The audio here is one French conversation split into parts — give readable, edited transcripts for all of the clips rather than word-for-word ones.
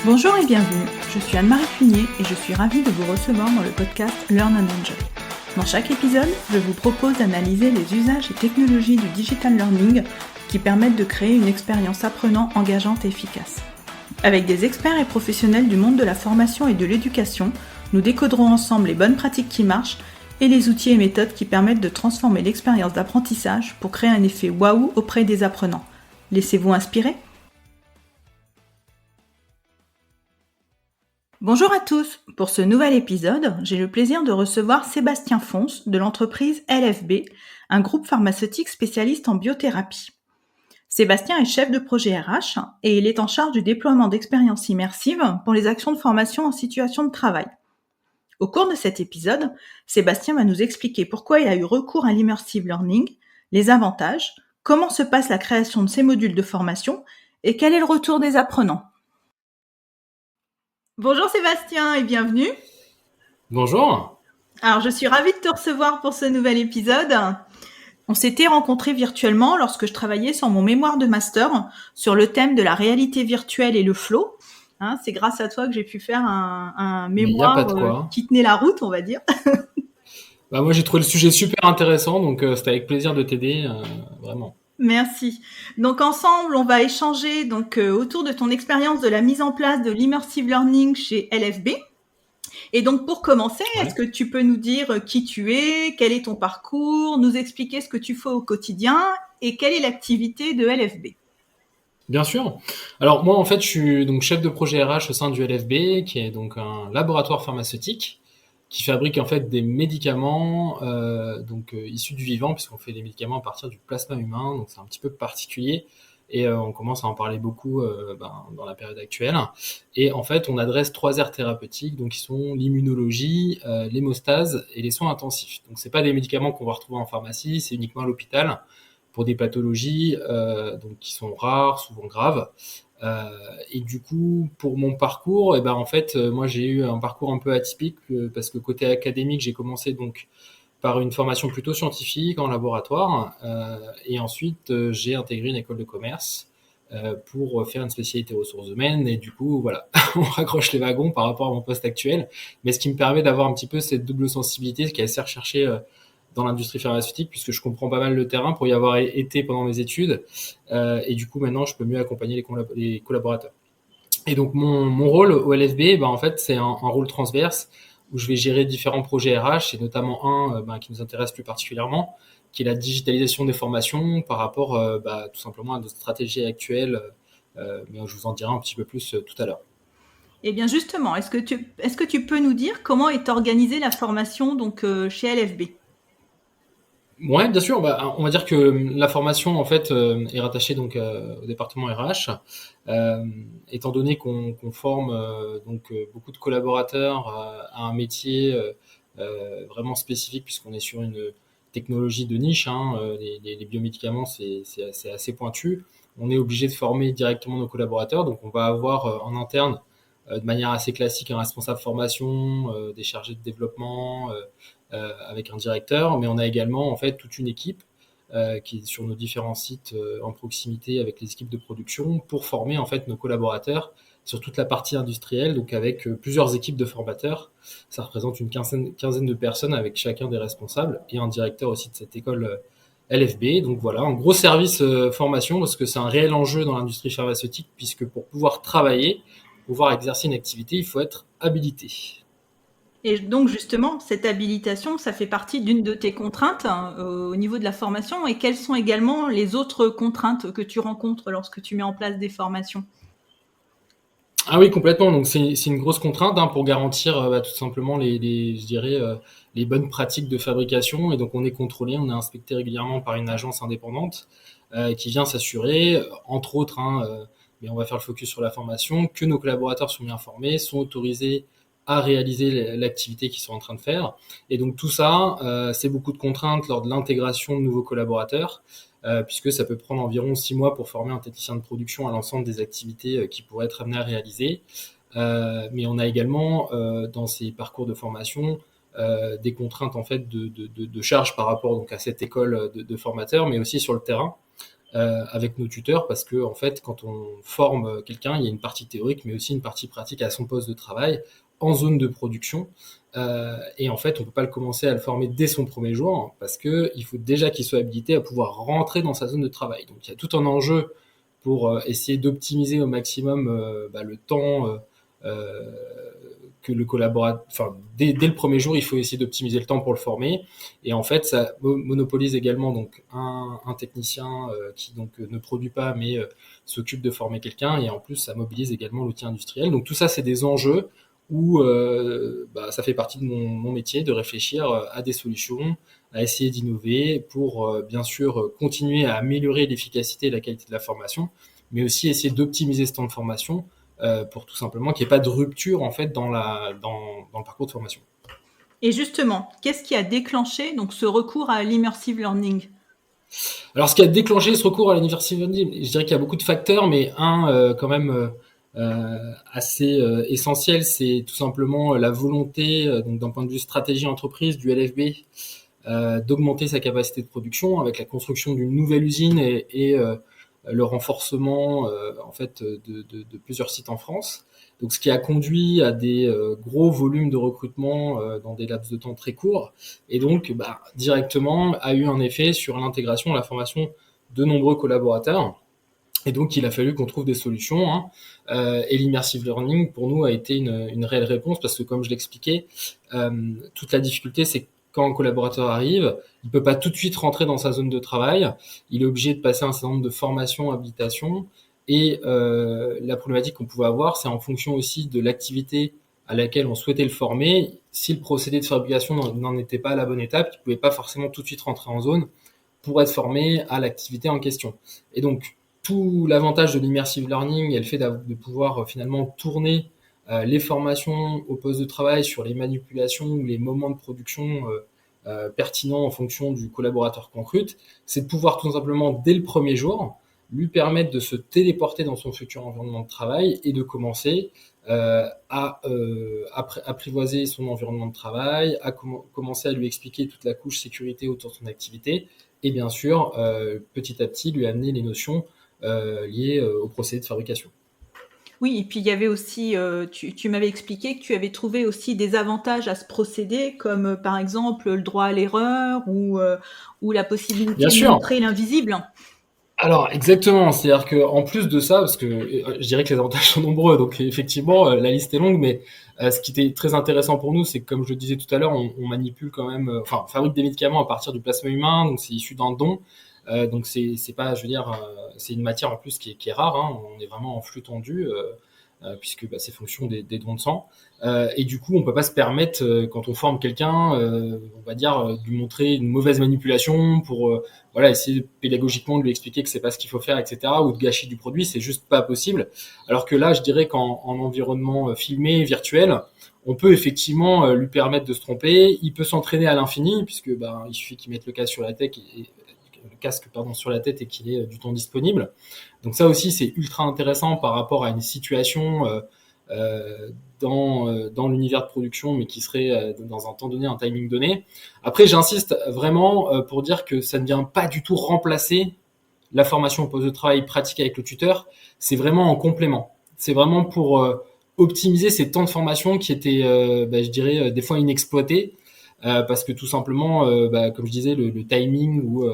Bonjour et bienvenue, je suis Anne-Marie Punier et je suis ravie de vous recevoir dans le podcast Learn and Enjoy. Dans chaque épisode, je vous propose d'analyser les usages et technologies du digital learning qui permettent de créer une expérience apprenant engageante et efficace. Avec des experts et professionnels du monde de la formation et de l'éducation, nous décoderons ensemble les bonnes pratiques qui marchent et les outils et méthodes qui permettent de transformer l'expérience d'apprentissage pour créer un effet waouh auprès des apprenants. Laissez-vous inspirer ? Bonjour à tous, pour ce nouvel épisode, j'ai le plaisir de recevoir Sébastien Fonce de l'entreprise LFB, un groupe pharmaceutique spécialiste en biothérapie. Sébastien est chef de projet RH et il est en charge du déploiement d'expériences immersives pour les actions de formation en situation de travail. Au cours de cet épisode, Sébastien va nous expliquer pourquoi il a eu recours à l'immersive learning, les avantages, comment se passe la création de ces modules de formation et quel est le retour des apprenants. Bonjour Sébastien et bienvenue. Bonjour. Alors, je suis ravie de te recevoir pour ce nouvel épisode. On s'était rencontrés virtuellement lorsque je travaillais sur mon mémoire de master sur le thème de la réalité virtuelle et le flow. C'est grâce à toi que j'ai pu faire un Mais il n'y a pas mémoire de quoi. qui tenait la route, on va dire. Moi, j'ai trouvé le sujet super intéressant, donc c'était avec plaisir de t'aider, vraiment. Merci. Donc ensemble, on va échanger autour de ton expérience de la mise en place de l'immersive learning chez LFB. Et donc, pour commencer, est-ce Ouais. que tu peux nous dire qui tu es, quel est ton parcours, nous expliquer ce que tu fais au quotidien et quelle est l'activité de LFB? Bien sûr. Alors moi, en fait, je suis donc chef de projet RH au sein du LFB, qui est donc un laboratoire pharmaceutique qui fabrique en fait des médicaments issus du vivant, puisqu'on fait des médicaments à partir du plasma humain, donc c'est un petit peu particulier. Et on commence à en parler beaucoup dans la période actuelle. Et en fait, on adresse 3 aires thérapeutiques, donc qui sont l'immunologie, l'hémostase et les soins intensifs. Donc c'est pas des médicaments qu'on va retrouver en pharmacie, c'est uniquement à l'hôpital pour des pathologies qui sont rares, souvent graves. Euh, et du coup, pour mon parcours, moi j'ai eu un parcours un peu atypique parce que côté académique, j'ai commencé donc par une formation plutôt scientifique en laboratoire. Et ensuite, j'ai intégré une école de commerce pour faire une spécialité ressources humaines. Et du coup, voilà, on raccroche les wagons par rapport à mon poste actuel. Mais ce qui me permet d'avoir un petit peu cette double sensibilité, ce qui est assez recherché dans l'industrie pharmaceutique, puisque je comprends pas mal le terrain pour y avoir été pendant mes études. Et du coup, maintenant, je peux mieux accompagner les collaborateurs. Et donc mon rôle au LFB, en fait, c'est un rôle transverse où je vais gérer différents projets RH et notamment un qui nous intéresse plus particulièrement, qui est la digitalisation des formations par rapport tout simplement à notre stratégie actuelle. Mais je vous en dirai un petit peu plus tout à l'heure. Eh bien justement, est-ce que tu peux nous dire comment est organisée la formation chez LFB? Ouais, bien sûr. On va dire que la formation en fait est rattachée donc au département RH, étant donné qu'on forme beaucoup de collaborateurs à un métier vraiment spécifique puisqu'on est sur une technologie de niche. Les biomédicaments c'est assez pointu. On est obligé de former directement nos collaborateurs, donc on va avoir en interne de manière assez classique un responsable formation, des chargés de développement. Avec un directeur, mais on a également en fait toute une équipe qui est sur nos différents sites en proximité avec les équipes de production pour former en fait nos collaborateurs sur toute la partie industrielle, donc avec plusieurs équipes de formateurs. Ça représente une quinzaine de personnes avec chacun des responsables et un directeur aussi de cette école LFB. Donc voilà, un gros service formation parce que c'est un réel enjeu dans l'industrie pharmaceutique puisque pour pouvoir travailler, pouvoir exercer une activité, il faut être habilité. Et donc justement, cette habilitation, ça fait partie d'une de tes contraintes au niveau de la formation. Et quelles sont également les autres contraintes que tu rencontres lorsque tu mets en place des formations? Ah oui, complètement. Donc c'est une grosse contrainte pour garantir tout simplement je dirais les bonnes pratiques de fabrication. Et donc on est contrôlé, on est inspecté régulièrement par une agence indépendante qui vient s'assurer, entre autres, mais on va faire le focus sur la formation, que nos collaborateurs sont bien formés, sont autorisés à réaliser l'activité qu'ils sont en train de faire. Et donc tout ça, c'est beaucoup de contraintes lors de l'intégration de nouveaux collaborateurs puisque ça peut prendre environ 6 mois pour former un technicien de production à l'ensemble des activités qu'il pourrait être amené à réaliser. Mais on a également dans ces parcours de formation des contraintes en fait de charge par rapport donc à cette école de formateurs, mais aussi sur le terrain. avec nos tuteurs, parce que en fait, quand on forme quelqu'un, il y a une partie théorique, mais aussi une partie pratique à son poste de travail en zone de production. Et en fait, on peut pas le commencer à le former dès son premier jour, parce que il faut déjà qu'il soit habilité à pouvoir rentrer dans sa zone de travail. Donc, il y a tout un enjeu pour essayer d'optimiser au maximum le temps que le collaborateur, enfin, dès le premier jour, il faut essayer d'optimiser le temps pour le former. Et en fait, ça monopolise également donc un technicien qui donc ne produit pas, mais s'occupe de former quelqu'un. Et en plus, ça mobilise également l'outil industriel. Donc tout ça, c'est des enjeux où ça fait partie de mon métier de réfléchir à des solutions, à essayer d'innover pour bien sûr continuer à améliorer l'efficacité et la qualité de la formation, mais aussi essayer d'optimiser ce temps de formation pour tout simplement qu'il n'y ait pas de rupture en fait dans le parcours de formation. Et justement, qu'est-ce qui a déclenché donc ce recours à l'immersive learning? Alors, ce qui a déclenché ce recours à l'immersive learning, je dirais qu'il y a beaucoup de facteurs, mais un quand même assez essentiel, c'est tout simplement la volonté, donc d'un point de vue stratégie entreprise du LFB, d'augmenter sa capacité de production avec la construction d'une nouvelle usine et le renforcement en fait de plusieurs sites en France. Donc, ce qui a conduit à des gros volumes de recrutement dans des laps de temps très courts, et donc directement a eu un effet sur l'intégration et la formation de nombreux collaborateurs. Et donc, il a fallu qu'on trouve des solutions. Hein. Et l'immersive learning, pour nous, a été une réelle réponse parce que, comme je l'expliquais, toute la difficulté, c'est que quand un collaborateur arrive, il peut pas tout de suite rentrer dans sa zone de travail. Il est obligé de passer un certain nombre de formations, habilitations. Et la problématique qu'on pouvait avoir, c'est en fonction aussi de l'activité à laquelle on souhaitait le former. Si le procédé de fabrication n'en était pas à la bonne étape, il pouvait pas forcément tout de suite rentrer en zone pour être formé à l'activité en question. Et donc, tout l'avantage de l'immersive learning est le fait de pouvoir finalement tourner les formations au poste de travail sur les manipulations ou les moments de production pertinents en fonction du collaborateur qu'on recrute. C'est de pouvoir tout simplement, dès le premier jour, lui permettre de se téléporter dans son futur environnement de travail et de commencer à apprivoiser son environnement de travail, à commencer à lui expliquer toute la couche sécurité autour de son activité, et bien sûr, petit à petit, lui amener les notions liées au procédé de fabrication. Oui, et puis il y avait aussi, tu m'avais expliqué que tu avais trouvé aussi des avantages à ce procédé, comme par exemple le droit à l'erreur ou la Bien possibilité de sûr. montrer l'invisible. Alors exactement, c'est-à-dire que en plus de ça, parce que je dirais que les avantages sont nombreux, donc effectivement la liste est longue, mais ce qui était très intéressant pour nous, c'est que comme je le disais tout à l'heure, on manipule quand même, enfin on fabrique des médicaments à partir du plasma humain, donc c'est issu d'un don, donc c'est pas, je veux dire, c'est une matière en plus qui est rare, hein, on est vraiment en flux tendu. Puisque c'est fonction des dons de sang. Et du coup, on peut pas se permettre, quand on forme quelqu'un, on va dire, de lui montrer une mauvaise manipulation pour voilà, essayer pédagogiquement de lui expliquer que c'est pas ce qu'il faut faire, etc., ou de gâcher du produit, c'est juste pas possible. Alors que là, je dirais qu'en environnement filmé, virtuel, on peut effectivement lui permettre de se tromper. Il peut s'entraîner à l'infini, puisque il suffit qu'il mette le casque sur la tête sur la tête et qu'il ait du temps disponible. Donc ça aussi, c'est ultra intéressant par rapport à une situation dans l'univers de production, mais qui serait dans un temps donné, un timing donné. Après, j'insiste vraiment pour dire que ça ne vient pas du tout remplacer la formation au poste de travail pratique avec le tuteur. C'est vraiment en complément. C'est vraiment pour optimiser ces temps de formation qui étaient, je dirais, des fois inexploités, parce que tout simplement, comme je disais, le timing ou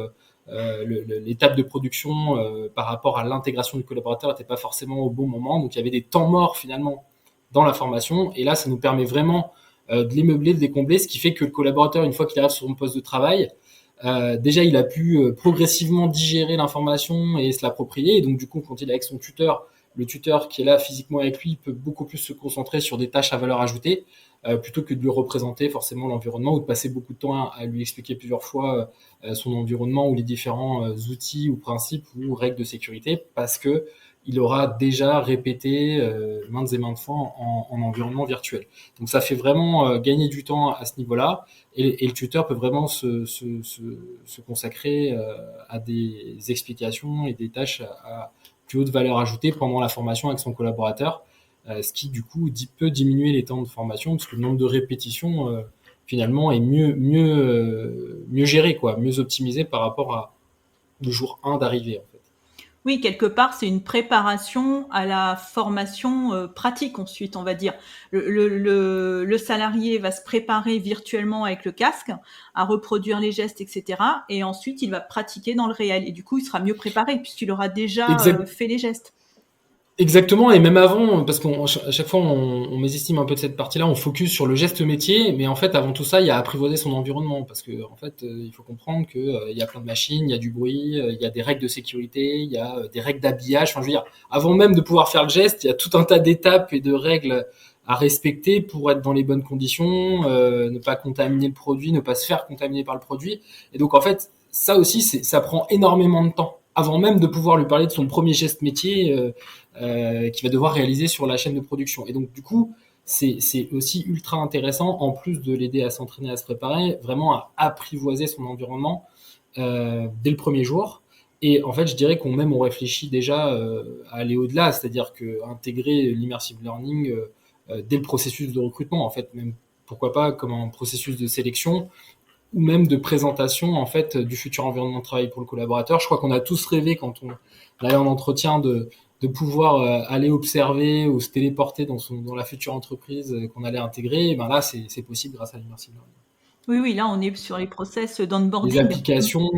l'étape de production par rapport à l'intégration du collaborateur n'était pas forcément au bon moment. Donc il y avait des temps morts finalement dans la formation. Et là, ça nous permet vraiment de les meubler, de les combler, ce qui fait que le collaborateur, une fois qu'il arrive sur son poste de travail, déjà il a pu progressivement digérer l'information et se l'approprier. Et donc du coup, quand il est avec son tuteur, le tuteur qui est là physiquement avec lui peut beaucoup plus se concentrer sur des tâches à valeur ajoutée plutôt que de lui représenter forcément l'environnement ou de passer beaucoup de temps à lui expliquer plusieurs fois son environnement ou les différents outils ou principes ou règles de sécurité, parce que il aura déjà répété maintes et maintes fois en environnement virtuel. Donc ça fait vraiment gagner du temps à ce niveau-là, et le tuteur peut vraiment se consacrer à des explications et des tâches à plus haute valeur ajoutée pendant la formation avec son collaborateur, ce qui du coup peut diminuer les temps de formation, parce que le nombre de répétitions finalement est mieux géré, quoi, mieux optimisé par rapport à le jour 1 d'arrivée, en fait. Oui, quelque part, c'est une préparation à la formation pratique ensuite, on va dire. Le salarié va se préparer virtuellement avec le casque à reproduire les gestes, etc. Et ensuite, il va pratiquer dans le réel. Et du coup, il sera mieux préparé puisqu'il aura déjà Exact. fait les gestes. Exactement, et même avant, parce qu'à chaque fois on mésestime un peu de cette partie-là, on focus sur le geste métier, mais en fait avant tout ça, il y a apprivoiser son environnement, parce que en fait il faut comprendre que il y a plein de machines, il y a du bruit, il y a des règles de sécurité, il y a des règles d'habillage. Enfin, je veux dire, avant même de pouvoir faire le geste, il y a tout un tas d'étapes et de règles à respecter pour être dans les bonnes conditions, ne pas contaminer le produit, ne pas se faire contaminer par le produit. Et donc en fait, ça aussi, ça prend énormément de temps. Avant même de pouvoir lui parler de son premier geste métier, qu'il va devoir réaliser sur la chaîne de production. Et donc, du coup, c'est aussi ultra intéressant, en plus de l'aider à s'entraîner, à se préparer, vraiment à apprivoiser son environnement dès le premier jour. Et en fait, je dirais qu'on réfléchit déjà à aller au-delà, c'est-à-dire que intégrer l'immersive learning dès le processus de recrutement, en fait, même pourquoi pas comme un processus de sélection ou même de présentation en fait du futur environnement de travail pour le collaborateur. Je crois qu'on a tous rêvé quand on allait en entretien de pouvoir aller observer ou se téléporter dans la future entreprise qu'on allait intégrer. Et ben là, c'est possible grâce à l'immersive learning. Oui, oui, là, on est sur les process Les d'onboarding. applications,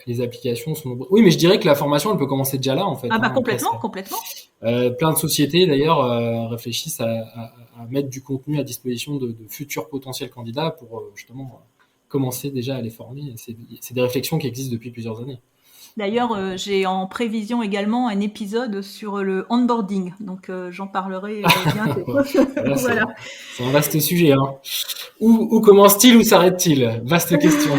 les applications sont nombreuses. Oui, mais je dirais que la formation, elle peut commencer déjà là, en fait. Ah bah Hein, après, complètement, complètement. plein de sociétés, d'ailleurs, réfléchissent à mettre du contenu à disposition de futurs potentiels candidats pour justement commencer déjà à les former. C'est des réflexions qui existent depuis plusieurs années. D'ailleurs, j'ai en prévision également un épisode sur le onboarding, donc j'en parlerai bientôt. Voilà, Voilà. c'est un vaste sujet. Hein. Où commence-t-il, où s'arrête-t-il? Vaste question.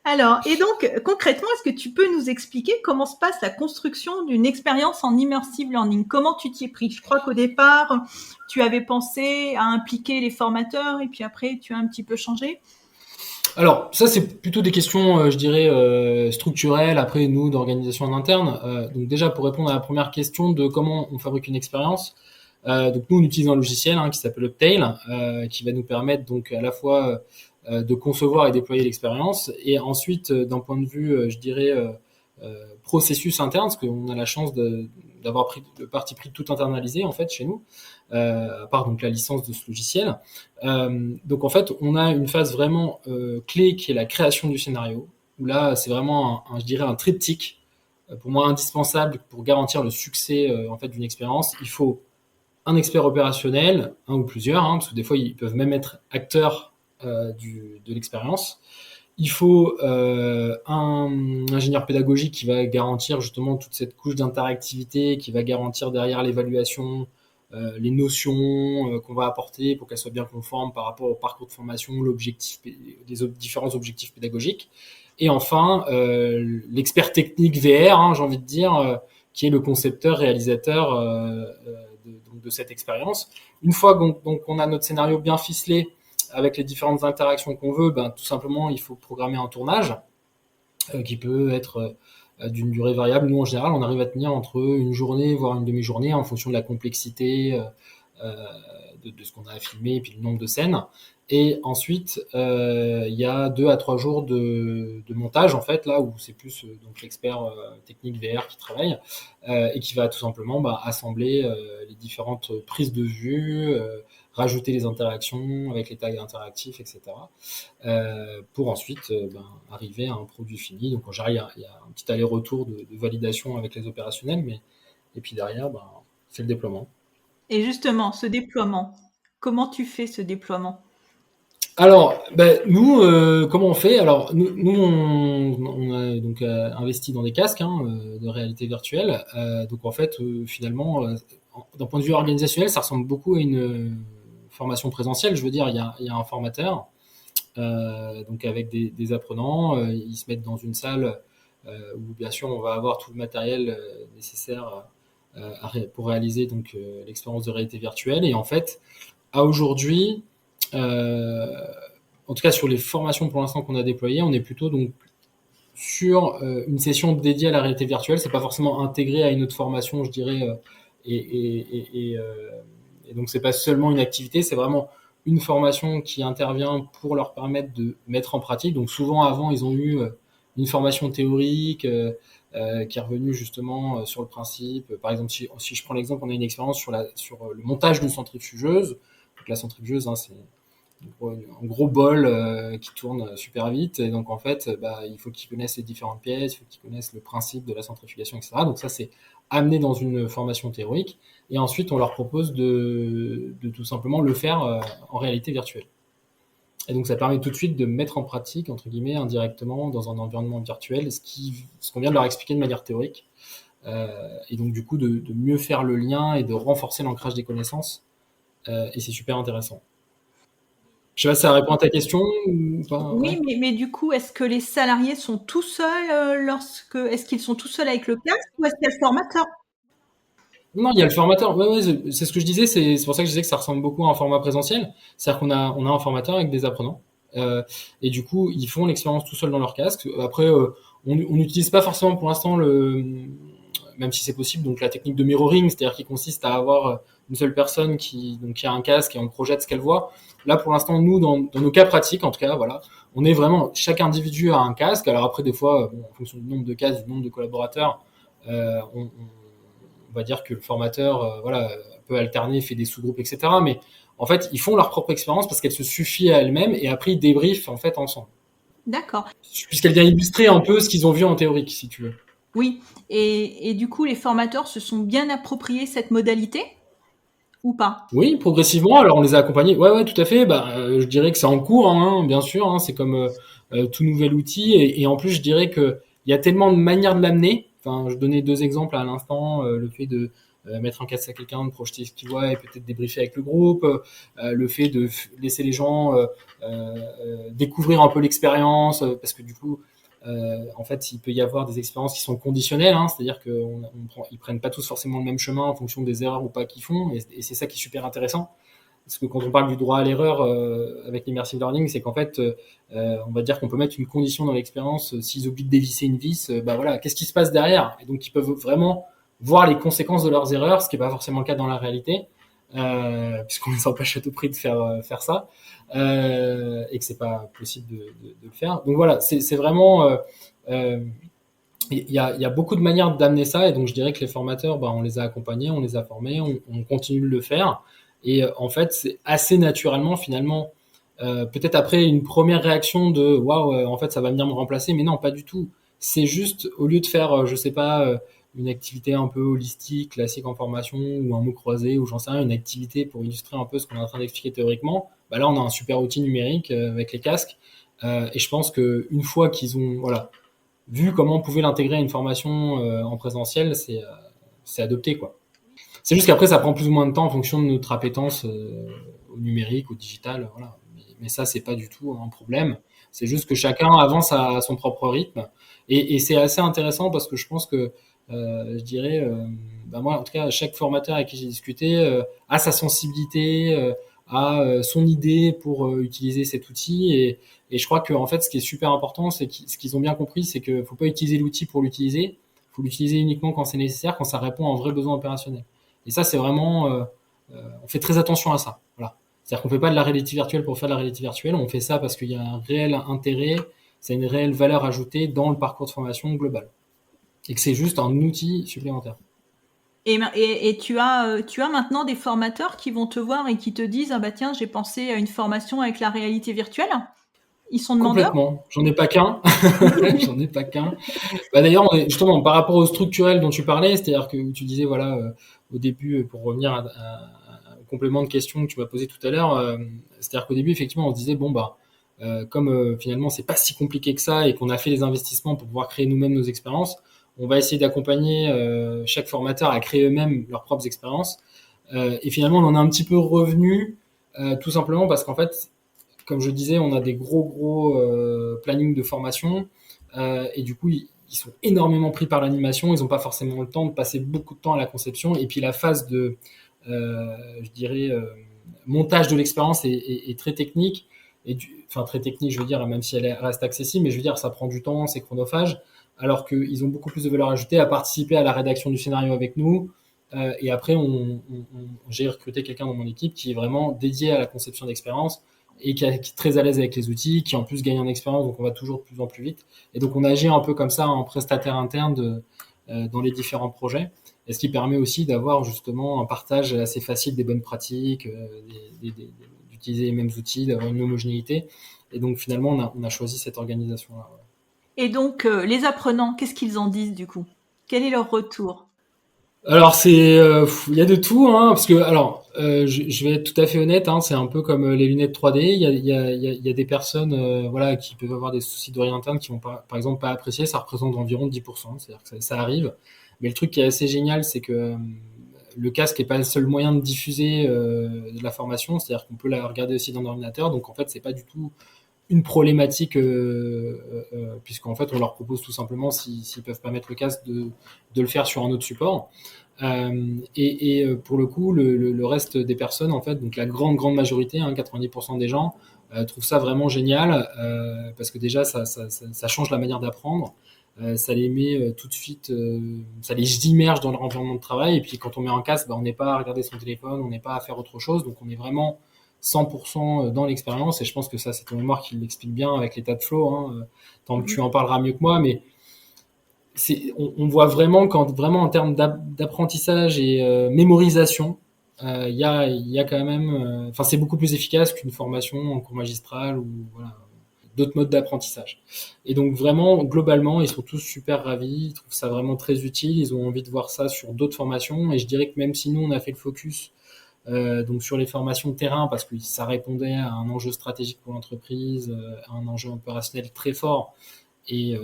Alors, et donc concrètement, est-ce que tu peux nous expliquer comment se passe la construction d'une expérience en immersive learning? Comment tu t'y es pris? Je crois qu'au départ, tu avais pensé à impliquer les formateurs et puis après, tu as un petit peu changé. Alors, ça, c'est plutôt des questions, je dirais, structurelles, après, nous, d'organisation en interne. Donc déjà, pour répondre à la première question de comment on fabrique une expérience, donc nous, on utilise un logiciel qui s'appelle Uptail, qui va nous permettre donc à la fois de concevoir et déployer l'expérience, et ensuite, d'un point de vue, je dirais, processus interne, parce qu'on a la chance d'avoir pris le parti pris de tout internaliser, en fait, chez nous, à part donc la licence de ce logiciel. Donc en fait, on a une phase vraiment clé qui est la création du scénario, où là, c'est vraiment, je dirais, un triptyque, pour moi indispensable pour garantir le succès en fait d'une expérience. Il faut un expert opérationnel, un ou plusieurs, parce que des fois, ils peuvent même être acteurs de l'expérience. Il faut un ingénieur pédagogique qui va garantir justement toute cette couche d'interactivité, qui va garantir derrière l'évaluation, les notions qu'on va apporter pour qu'elles soient bien conformes par rapport au parcours de formation, l'objectif, les différents objectifs pédagogiques. Et enfin, l'expert technique VR, j'ai envie de dire, qui est le concepteur, réalisateur de cette expérience. Une fois qu'on a notre scénario bien ficelé, avec les différentes interactions qu'on veut, tout simplement, il faut programmer un tournage qui peut être d'une durée variable. Nous, en général, on arrive à tenir entre une journée, voire une demi-journée, en fonction de la complexité de ce qu'on a à filmer et puis le nombre de scènes. Et ensuite, il y a 2 à 3 jours de montage, en fait, là où c'est plus donc l'expert technique VR qui travaille et qui va tout simplement assembler les différentes prises de vue, rajouter les interactions avec les tags interactifs, etc. Pour ensuite arriver à un produit fini. Donc en général, il y a un petit aller-retour de validation avec les opérationnels, et puis derrière, c'est le déploiement. Et justement, ce déploiement, comment tu fais ce déploiement? Alors, nous, comment on fait? Alors, nous on a donc investi dans des casques de réalité virtuelle. Donc en fait, finalement, d'un point de vue organisationnel, ça ressemble beaucoup à une formation présentielle. Je veux dire, il y a un formateur, donc avec des apprenants, ils se mettent dans une salle où bien sûr on va avoir tout le matériel nécessaire pour réaliser donc l'expérience de réalité virtuelle. Et en fait, à aujourd'hui, euh, en tout cas sur les formations pour l'instant qu'on a déployées, on est plutôt donc sur une session dédiée à la réalité virtuelle. C'est pas forcément intégré à une autre formation, je dirais, et donc c'est pas seulement une activité, c'est vraiment une formation qui intervient pour leur permettre de mettre en pratique. Donc souvent avant, ils ont eu une formation théorique qui est revenue justement sur le principe. Par exemple, si je prends l'exemple, on a une expérience sur le montage d'une centrifugeuse. Donc la centrifugeuse, hein, c'est un gros bol qui tourne super vite. Et donc, en fait, il faut qu'ils connaissent les différentes pièces, il faut qu'ils connaissent le principe de la centrifugation, etc. Donc, ça, c'est amené dans une formation théorique. Et ensuite, on leur propose de tout simplement le faire en réalité virtuelle. Et donc, ça permet tout de suite de mettre en pratique, entre guillemets, indirectement, dans un environnement virtuel, ce qu'on vient de leur expliquer de manière théorique. Et donc, du coup, de mieux faire le lien et de renforcer l'ancrage des connaissances. Et c'est super intéressant. Je sais pas si ça répond à ta question ou pas. Oui, Ouais. mais du coup, est-ce que les salariés sont tout seuls est-ce qu'ils sont tout seuls avec le casque ou est-ce qu'il y a le formateur? Non, il y a le formateur. Ouais, ouais, c'est ce que je disais. C'est pour ça que je disais que ça ressemble beaucoup à un format présentiel. C'est-à-dire on a un formateur avec des apprenants. Et du coup, ils font l'expérience tout seuls dans leur casque. Après, on n'utilise pas forcément pour l'instant même si c'est possible, donc la technique de mirroring, c'est-à-dire qui consiste à avoir une seule personne qui a un casque et on projette ce qu'elle voit. Là, pour l'instant, nous, dans nos cas pratiques, en tout cas, voilà, on est vraiment, chaque individu a un casque. Alors après, des fois, en fonction du nombre de casques, du nombre de collaborateurs, on va dire que le formateur, voilà, peut alterner, fait des sous-groupes, etc. Mais en fait, ils font leur propre expérience parce qu'elle se suffit à elle-même et après, ils débriefent en fait ensemble. D'accord. Puisqu'elle vient illustrer un peu ce qu'ils ont vu en théorique, si tu veux. Oui. Et du coup, les formateurs se sont bien appropriés cette modalité ou pas? Oui, progressivement. Alors, on les a accompagnés. Ouais, ouais, tout à fait. Je dirais que c'est en cours, hein, bien sûr. Hein, c'est comme tout nouvel outil. Et en plus, je dirais que il y a tellement de manières de l'amener. Enfin, je donnais deux exemples à l'instant. Le fait de mettre un casque à quelqu'un, de projeter ce qu'il voit et peut-être débriefer avec le groupe. Le fait de laisser les gens découvrir un peu l'expérience, parce que du coup, en fait, il peut y avoir des expériences qui sont conditionnelles, hein, c'est-à-dire qu'ils prennent pas tous forcément le même chemin en fonction des erreurs ou pas qu'ils font, et c'est ça qui est super intéressant. Parce que quand on parle du droit à l'erreur avec l'immersive learning, c'est qu'en fait, on va dire qu'on peut mettre une condition dans l'expérience. S'ils oublient de dévisser une vis, voilà, qu'est-ce qui se passe derrière? Et donc, ils peuvent vraiment voir les conséquences de leurs erreurs, ce qui n'est pas forcément le cas dans la réalité, puisqu'on les empêche à tout prix de faire ça, et que c'est pas possible de le faire. Donc voilà, c'est vraiment il y a beaucoup de manières d'amener ça, et donc je dirais que les formateurs, on les a accompagnés, on les a formés, on continue de le faire. Et en fait, c'est assez naturellement, finalement, peut-être après une première réaction de waouh, en fait, ça va venir me remplacer, mais non, pas du tout. C'est juste, au lieu de faire, je sais pas, une activité un peu holistique, classique en formation, ou un mot croisé, ou j'en sais rien, une activité pour illustrer un peu ce qu'on est en train d'expliquer théoriquement, là, on a un super outil numérique avec les casques. Et je pense qu'une fois qu'ils ont, voilà, vu comment on pouvait l'intégrer à une formation en présentiel, c'est adopté, quoi. C'est juste qu'après, ça prend plus ou moins de temps en fonction de notre appétence au numérique, au digital, voilà. Mais ça, c'est pas du tout un problème. C'est juste que chacun avance à son propre rythme. Et c'est assez intéressant parce que je pense que, je dirais, moi, en tout cas, chaque formateur avec qui j'ai discuté a sa sensibilité, a son idée pour utiliser cet outil. Et je crois que, en fait, ce qui est super important, c'est ce qu'ils ont bien compris, c'est qu'il faut pas utiliser l'outil pour l'utiliser. Il faut l'utiliser uniquement quand c'est nécessaire, quand ça répond à un vrai besoin opérationnel. Et ça, c'est vraiment, on fait très attention à ça. Voilà. C'est-à-dire qu'on fait pas de la réalité virtuelle pour faire de la réalité virtuelle. On fait ça parce qu'il y a un réel intérêt, c'est une réelle valeur ajoutée dans le parcours de formation global. Et que c'est juste un outil supplémentaire. Et tu as maintenant des formateurs qui vont te voir et qui te disent ah bah tiens j'ai pensé à une formation avec la réalité virtuelle. Ils sont demandeurs. Complètement. J'en ai pas qu'un. J'en ai pas qu'un. D'ailleurs, justement, par rapport au structurel dont tu parlais, c'est-à-dire que tu disais, voilà, au début, pour revenir au complément de question que tu m'as posé tout à l'heure, c'est-à-dire qu'au début, effectivement, on se disait, bon, comme finalement, c'est pas si compliqué que ça et qu'on a fait les investissements pour pouvoir créer nous-mêmes nos expériences, on va essayer d'accompagner chaque formateur à créer eux-mêmes leurs propres expériences. Et finalement, on en a un petit peu revenu, tout simplement parce qu'en fait, comme je disais, on a des gros plannings de formation et du coup, ils sont énormément pris par l'animation. Ils n'ont pas forcément le temps de passer beaucoup de temps à la conception. Et puis la phase de, je dirais, montage de l'expérience est très technique. Enfin, très technique, je veux dire, même si elle reste accessible, mais je veux dire, ça prend du temps, c'est chronophage. Alors qu'ils ont beaucoup plus de valeur ajoutée à participer à la rédaction du scénario avec nous. Et après, j'ai recruté quelqu'un dans mon équipe qui est vraiment dédié à la conception d'expérience et qui est très à l'aise avec les outils, qui en plus gagne en expérience, donc on va toujours de plus en plus vite. Et donc on agit un peu comme ça en prestataire interne dans les différents projets, et ce qui permet aussi d'avoir justement un partage assez facile des bonnes pratiques, d'utiliser les mêmes outils, d'avoir une homogénéité. Et donc finalement on a choisi cette organisation-là. Ouais. Et donc, les apprenants, qu'est-ce qu'ils en disent du coup? Quel est leur retour? Alors il y a de tout, hein, parce que je vais être tout à fait honnête, hein, c'est un peu comme les lunettes 3D. Il y a des personnes, voilà, qui peuvent avoir des soucis d'oreille interne qui vont pas, par exemple, pas apprécier. Ça représente environ 10%, c'est-à-dire que ça arrive. Mais le truc qui est assez génial, c'est que le casque est pas le seul moyen de diffuser de la formation, c'est-à-dire qu'on peut la regarder aussi dans l'ordinateur. Donc en fait, c'est pas du tout une problématique, puisqu'en fait, on leur propose tout simplement, s'ils peuvent pas mettre le casque, de le faire sur un autre support. Pour le coup, le reste des personnes, en fait, donc la grande majorité, hein, 90% des gens, trouvent ça vraiment génial, parce que déjà, ça change la manière d'apprendre. Ça les met tout de suite, ça les immerge dans leur environnement de travail. Et puis quand on met un casque, bah, on n'est pas à regarder son téléphone, on n'est pas à faire autre chose, donc on est vraiment 100% dans l'expérience. Et je pense que ça, c'est ton mémoire qui l'explique bien avec l'état de flow. Hein. Tant que tu en parleras mieux que moi, mais on voit vraiment vraiment en termes d'apprentissage et mémorisation, il y a quand même, enfin c'est beaucoup plus efficace qu'une formation en cours magistral ou voilà, d'autres modes d'apprentissage. Et donc vraiment, globalement, ils sont tous super ravis, ils trouvent ça vraiment très utile, ils ont envie de voir ça sur d'autres formations. Et je dirais que même si nous, on a fait le focus donc sur les formations de terrain, parce que ça répondait à un enjeu stratégique pour l'entreprise, à un enjeu opérationnel très fort, et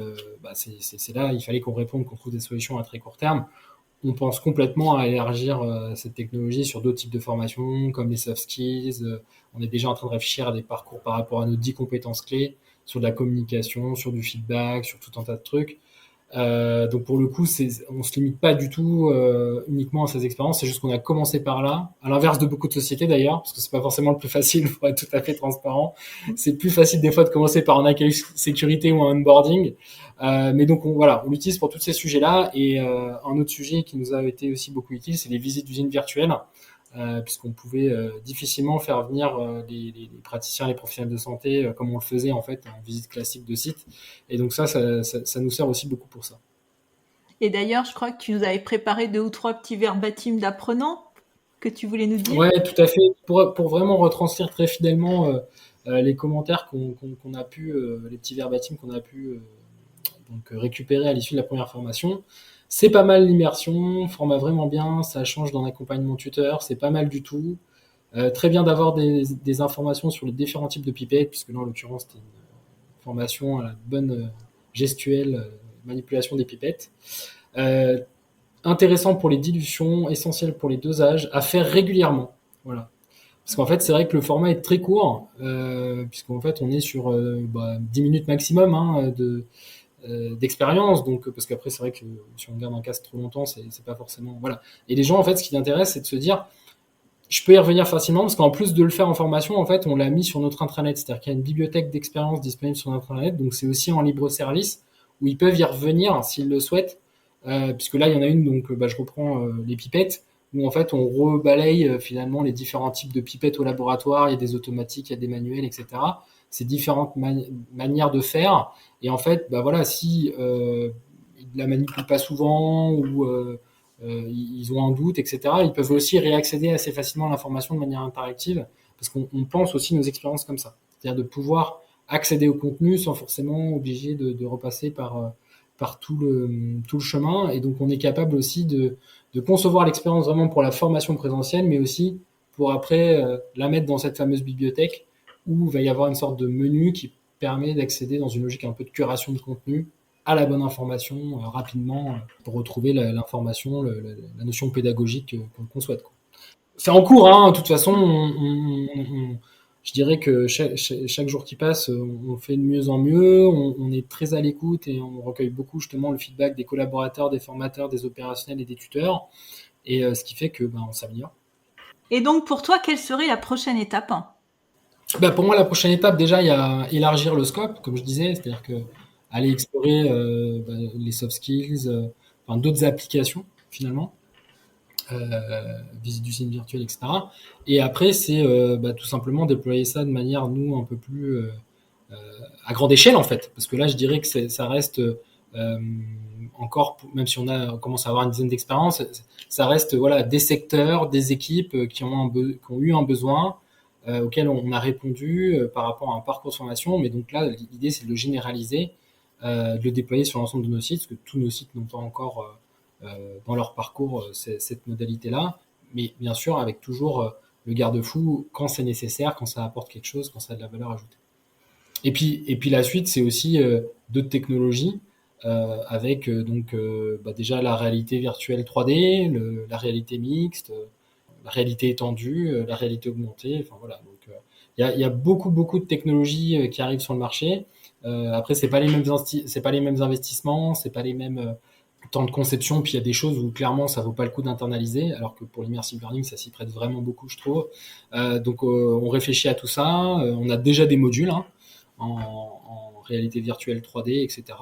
c'est là, il fallait qu'on réponde, qu'on trouve des solutions à très court terme. On pense complètement à élargir cette technologie sur d'autres types de formations, comme les soft skills. On est déjà en train de réfléchir à des parcours par rapport à nos 10 compétences clés, sur de la communication, sur du feedback, sur tout un tas de trucs. Donc pour le coup, on se limite pas du tout uniquement à ces expériences. C'est juste qu'on a commencé par là, à l'inverse de beaucoup de sociétés d'ailleurs, parce que c'est pas forcément le plus facile pour être tout à fait transparent. C'est plus facile des fois de commencer par un accueil sécurité ou un onboarding. Mais donc voilà, on l'utilise pour tous ces sujets-là. Et un autre sujet qui nous a été aussi beaucoup utile, c'est les visites d'usines virtuelles. Puisqu'on pouvait difficilement faire venir les praticiens, les professionnels de santé, comme on le faisait en fait en visite classique de site. Et donc ça nous sert aussi beaucoup pour ça. Et d'ailleurs, je crois que tu nous avais préparé 2 ou 3 petits verbatim d'apprenants que tu voulais nous dire. Ouais, tout à fait. Pour vraiment retranscrire très fidèlement les commentaires qu'on a pu, les petits verbatim qu'on a pu donc récupérer à l'issue de la première formation. C'est pas mal l'immersion, format vraiment bien, ça change dans l'accompagnement tuteur, c'est pas mal du tout. Très bien d'avoir des informations sur les différents types de pipettes, puisque là en l'occurrence c'était une formation à la bonne gestuelle, manipulation des pipettes. Euh, Intéressant pour les dilutions, essentiel pour les dosages, à faire régulièrement. Voilà. Parce qu'en fait, c'est vrai que le format est très court, puisqu'en fait, on est sur 10 minutes maximum hein, d'expérience. Donc, parce qu'après, c'est vrai que si on garde un casque trop longtemps, c'est pas forcément. Voilà. Et les gens, en fait, ce qui les intéresse, c'est de se dire, je peux y revenir facilement, parce qu'en plus de le faire en formation, en fait, on l'a mis sur notre intranet. C'est-à-dire qu'il y a une bibliothèque d'expérience disponible sur notre intranet, donc c'est aussi en libre service, où ils peuvent y revenir s'ils le souhaitent. Puisque là, il y en a une, donc je reprends les pipettes, où en fait on rebalaye finalement les différents types de pipettes au laboratoire. Il y a des automatiques, il y a des manuels, etc. C'est différentes manières de faire. Et en fait, bah voilà, si ils la manipulent pas souvent ou ils ont un doute, etc., ils peuvent aussi réaccéder assez facilement à l'information de manière interactive, parce qu'on pense aussi nos expériences comme ça. C'est-à-dire de pouvoir accéder au contenu sans forcément obligé de repasser par tout le chemin. Et donc, on est capable aussi de concevoir l'expérience vraiment pour la formation présentielle, mais aussi pour après la mettre dans cette fameuse bibliothèque où il va y avoir une sorte de menu qui permet d'accéder dans une logique un peu de curation de contenu à la bonne information rapidement pour retrouver l'information, la notion pédagogique qu'on souhaite. Quoi. C'est en cours, hein, de toute façon, je dirais que chaque jour qui passe, on fait de mieux en mieux, on est très à l'écoute et on recueille beaucoup justement le feedback des collaborateurs, des formateurs, des opérationnels et des tuteurs, et ce qui fait que on s'améliore. Et donc, pour toi, quelle serait la prochaine étape? Pour moi, la prochaine étape, déjà, il y a élargir le scope, comme je disais, c'est-à-dire que aller explorer les soft skills, enfin, d'autres applications finalement. visite d'usine virtuelle, etc. Et après, c'est tout simplement déployer ça de manière, nous, un peu plus à grande échelle, en fait. Parce que là, je dirais que ça reste encore, même si on commence à avoir une dizaine d'expériences, ça reste voilà, des secteurs, des équipes qui qui ont eu un besoin, auquel on a répondu par rapport à un parcours de formation. Mais donc là, l'idée, c'est de le généraliser, de le déployer sur l'ensemble de nos sites, parce que tous nos sites n'ont pas encore dans leur parcours cette modalité-là. Mais bien sûr, avec toujours le garde-fou quand c'est nécessaire, quand ça apporte quelque chose, quand ça a de la valeur ajoutée. Et puis la suite, c'est aussi d'autres technologies avec déjà la réalité virtuelle 3D, la réalité mixte, la réalité étendue, la réalité augmentée. Enfin voilà. Donc il y a beaucoup de technologies qui arrivent sur le marché. Après, c'est pas les mêmes investissements, c'est pas les mêmes temps de conception. Puis il y a des choses où clairement ça vaut pas le coup d'internaliser, alors que pour l'immersive learning, ça s'y prête vraiment beaucoup, je trouve. Donc on réfléchit à tout ça. On a déjà des modules. Hein, en réalité virtuelle 3D, etc.,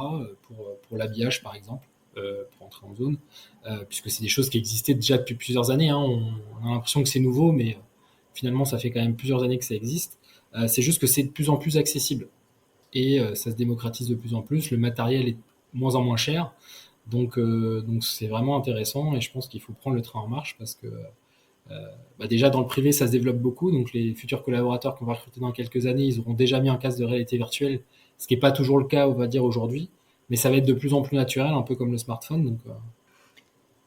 pour l'habillage, par exemple, pour entrer en zone, puisque c'est des choses qui existaient déjà depuis plusieurs années. Hein. On a l'impression que c'est nouveau, mais finalement, ça fait quand même plusieurs années que ça existe. C'est juste que c'est de plus en plus accessible et ça se démocratise de plus en plus. Le matériel est de moins en moins cher, donc c'est vraiment intéressant et je pense qu'il faut prendre le train en marche parce que déjà dans le privé ça se développe beaucoup, donc les futurs collaborateurs qu'on va recruter dans quelques années, ils auront déjà mis un casque de réalité virtuelle, ce qui n'est pas toujours le cas, on va dire aujourd'hui, mais ça va être de plus en plus naturel, un peu comme le smartphone. Donc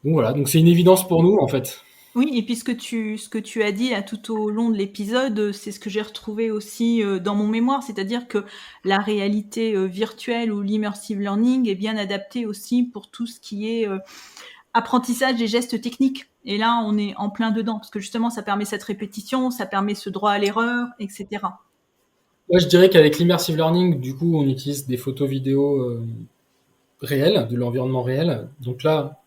voilà, donc c'est une évidence pour nous en fait. Oui, et puis ce que tu as dit là tout au long de l'épisode, c'est ce que j'ai retrouvé aussi dans mon mémoire, c'est-à-dire que la réalité virtuelle ou l'immersive learning est bien adaptée aussi pour tout ce qui est apprentissage des gestes techniques. Et là, on est en plein dedans, parce que justement, ça permet cette répétition, ça permet ce droit à l'erreur, etc. Moi je dirais qu'avec l'immersive learning, du coup on utilise des photos vidéo réelles, de l'environnement réel. Donc là,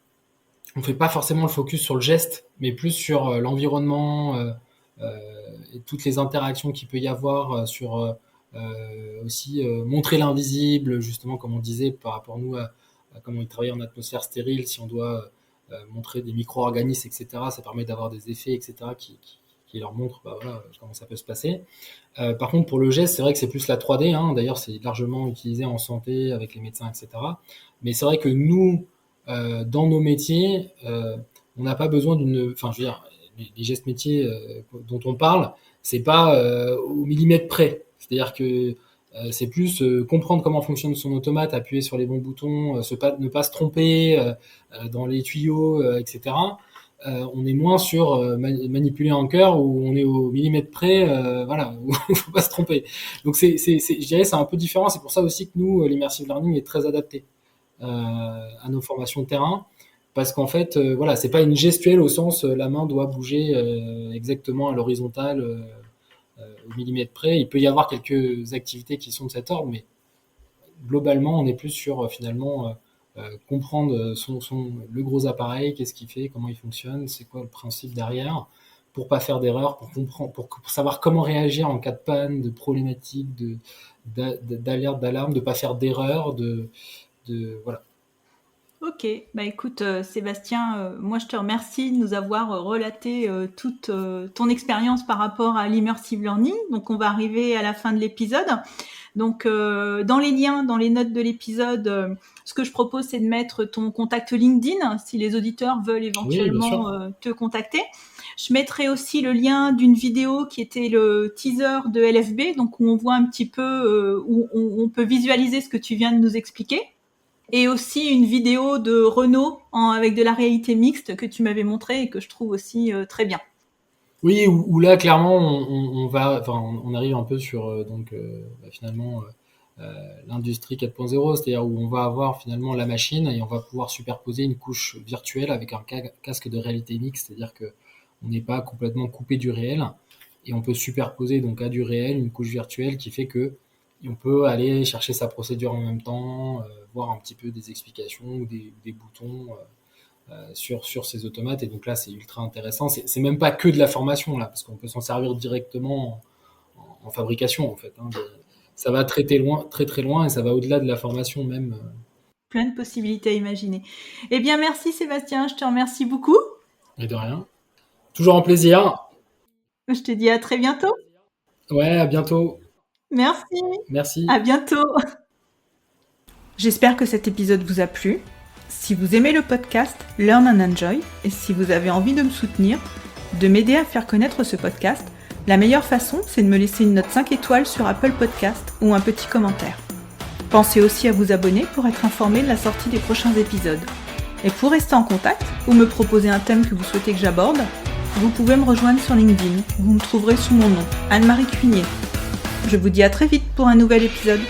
on fait pas forcément le focus sur le geste, mais plus sur l'environnement et toutes les interactions qu'il peut y avoir sur aussi montrer l'invisible, justement, comme on disait, par rapport nous à comment ils travaillent en atmosphère stérile, si on doit montrer des micro-organismes, etc. Ça permet d'avoir des effets, etc., qui leur montrent voilà, comment ça peut se passer. Par contre, pour le geste, c'est vrai que c'est plus la 3D. Hein. D'ailleurs, c'est largement utilisé en santé avec les médecins, etc. Mais c'est vrai que nous, dans nos métiers, on n'a pas besoin d'une. Enfin, je veux dire, les gestes métiers dont on parle, c'est pas au millimètre près. C'est-à-dire que c'est plus comprendre comment fonctionne son automate, appuyer sur les bons boutons, ne pas se tromper dans les tuyaux, etc. On est moins sur manipuler un cœur où on est au millimètre près, voilà, où il faut pas se tromper. Donc je dirais c'est un peu différent. C'est pour ça aussi que nous, l'immersive learning est très adapté à nos formations de terrain, parce qu'en fait, voilà, c'est pas une gestuelle au sens la main doit bouger exactement à l'horizontale au millimètre près. Il peut y avoir quelques activités qui sont de cet ordre, mais globalement, on est plus sur finalement comprendre le gros appareil, qu'est-ce qu'il fait, comment il fonctionne, c'est quoi le principe derrière, pour pas faire d'erreur, pour savoir comment réagir en cas de panne, de problématique, d'alerte, d'alarme, de pas faire d'erreur, voilà. Ok, bah écoute Sébastien, moi je te remercie de nous avoir relaté toute ton expérience par rapport à l'immersive learning. Donc on va arriver à la fin de l'épisode. Donc dans les liens, dans les notes de l'épisode, ce que je propose c'est de mettre ton contact LinkedIn si les auditeurs veulent Oui, bien sûr. éventuellement te contacter. Je mettrai aussi le lien d'une vidéo qui était le teaser de LFB, donc où on voit un petit peu, où on peut visualiser ce que tu viens de nous expliquer. Et aussi une vidéo de Renault avec de la réalité mixte que tu m'avais montré et que je trouve aussi très bien. Oui, où là, clairement, on arrive un peu sur finalement l'industrie 4.0, c'est-à-dire où on va avoir finalement la machine et on va pouvoir superposer une couche virtuelle avec un casque de réalité mixte, c'est-à-dire que on n'est pas complètement coupé du réel et on peut superposer donc à du réel une couche virtuelle qui fait que on peut aller chercher sa procédure en même temps, voir un petit peu des explications ou des boutons sur ces automates. Et donc là, c'est ultra intéressant. C'est même pas que de la formation, là, parce qu'on peut s'en servir directement en fabrication, en fait. Hein. Ça va très très loin, et ça va au-delà de la formation même. Plein de possibilités à imaginer. Eh bien, merci Sébastien, je te remercie beaucoup. Et de rien. Toujours un plaisir. Je te dis à très bientôt. Ouais, à bientôt. Merci. Merci. À bientôt. J'espère que cet épisode vous a plu. Si vous aimez le podcast Learn and Enjoy et si vous avez envie de me soutenir, de m'aider à faire connaître ce podcast, la meilleure façon, c'est de me laisser une note 5 étoiles sur Apple Podcast ou un petit commentaire. Pensez aussi à vous abonner pour être informé de la sortie des prochains épisodes. Et pour rester en contact ou me proposer un thème que vous souhaitez que j'aborde, vous pouvez me rejoindre sur LinkedIn. Vous me trouverez sous mon nom, Anne-Marie Cuinier. Je vous dis à très vite pour un nouvel épisode.